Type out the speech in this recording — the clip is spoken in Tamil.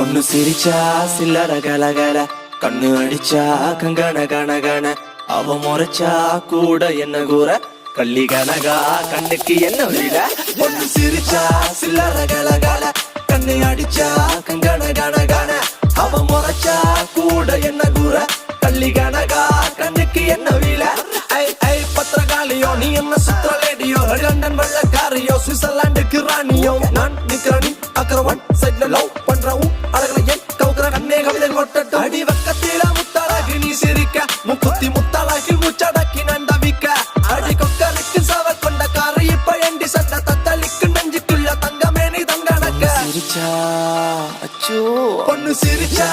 பொண்ணு சிரிச்சா சில்லற கலகல, கண்ணு அடிச்சா கங்கன கனகன, அவ முறைச்சா கூட என்ன கூற, கள்ளி கனகா கண்ணுக்கு என்ன விட. பொண்ணு சிரிச்சா சில்லற கலகல, கண்ணு அடிச்சா கங்கன கனகன, அவ முறைச்சா கூட என்ன கூற, கள்ளி கனகா கண்ணுக்கு என்ன விட. ஐ ஐ பத்திரகாளியோ நீ என்ன சுத்திர லேடியோ, லண்டன் வெள்ளக்காரியோ சுவிட்சர்லாண்டுக்கு ராணியோ, நான் நிக்கிறனி அக்கரவன் சைட்ல லவ் பண்றவும் அழகலையே கவுக்குற கண்ணே கவிதை கொட்டட்டும். அடி வக்கத்தில முத்தழகு நீ சிரிக்க, முக்குத்தி முத்தழகில் முச்சடக்கி நண்டவிக்க, அடி கொக்கருக்கு சவ கொண்ட கார இப்ப எண்டி சட்ட தத்தளிக்கு நெஞ்சுக்குள்ள தங்கமே நீ தங்கணக்க. சிரிச்சா அச்சோ பொண்ணு சிரிச்சா